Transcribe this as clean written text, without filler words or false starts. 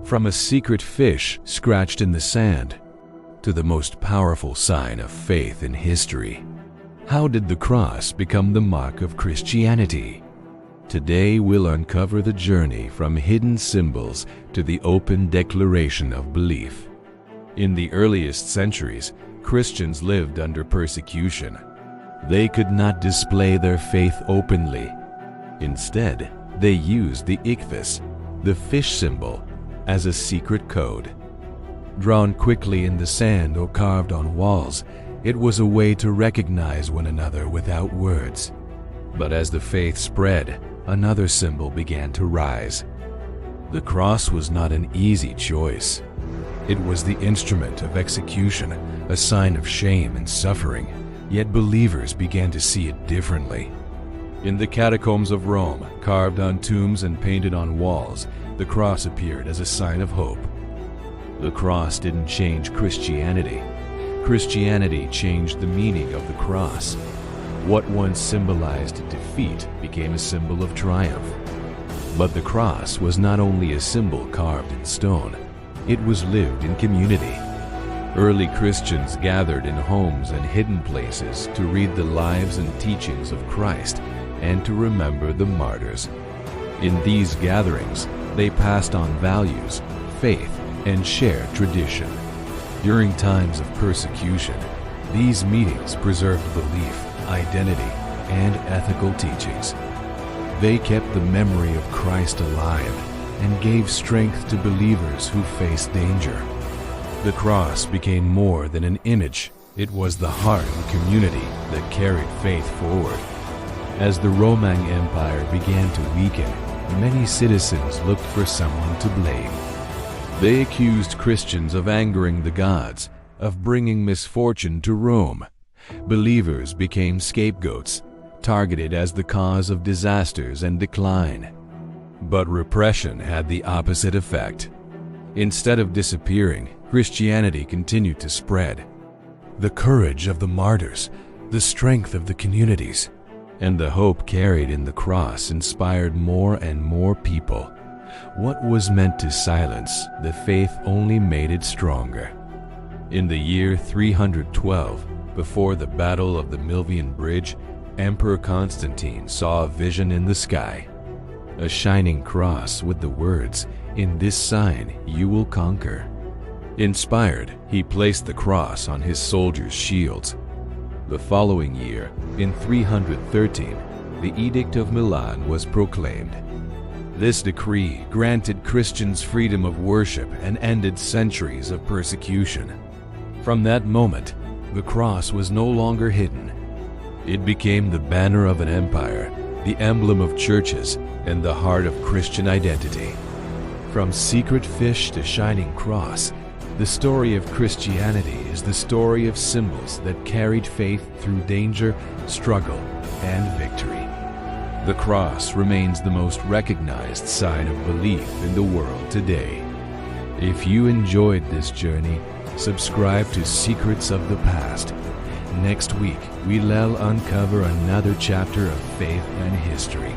From a secret fish scratched in the sand to the most powerful sign of faith in history. How did the cross become the mark of Christianity? Today we'll uncover the journey from hidden symbols to the open declaration of belief. In the earliest centuries, Christians lived under persecution. They could not display their faith openly. Instead, they used the ichthys, the fish symbol, as a secret code. Drawn quickly in the sand or carved on walls, it was a way to recognize one another without words. But as the faith spread, another symbol began to rise. The cross was not an easy choice. It was the instrument of execution, a sign of shame and suffering, yet believers began to see it differently. In the catacombs of Rome, carved on tombs and painted on walls, the cross appeared as a sign of hope. The cross didn't change Christianity. Christianity changed the meaning of the cross. What once symbolized defeat became a symbol of triumph. But the cross was not only a symbol carved in stone, it was lived in community. Early Christians gathered in homes and hidden places to read the lives and teachings of Christ and to remember the martyrs. In these gatherings, they passed on values, faith, and shared tradition. During times of persecution, these meetings preserved belief, identity, and ethical teachings. They kept the memory of Christ alive and gave strength to believers who faced danger. The cross became more than an image. It was the heart and community that carried faith forward. As the Roman Empire began to weaken, many citizens looked for someone to blame. They accused Christians of angering the gods, of bringing misfortune to Rome. Believers became scapegoats, targeted as the cause of disasters and decline. But repression had the opposite effect. Instead of disappearing, Christianity continued to spread. The courage of the martyrs, the strength of the communities, and the hope carried in the cross inspired more and more people. What was meant to silence the faith only made it stronger. In the year 312, before the Battle of the Milvian Bridge, Emperor Constantine saw a vision in the sky. A shining cross with the words, "In this sign you will conquer." Inspired, he placed the cross on his soldiers' shields. The following year, in 313, the Edict of Milan was proclaimed. This decree granted Christians freedom of worship and ended centuries of persecution. From that moment, the cross was no longer hidden. It became the banner of an empire, the emblem of churches, and the heart of Christian identity. From secret fish to shining cross, the story of Christianity is the story of symbols that carried faith through danger, struggle, and victory. The cross remains the most recognized sign of belief in the world today. If you enjoyed this journey, subscribe to Secrets of the Past. Next week, we'll uncover another chapter of faith and history.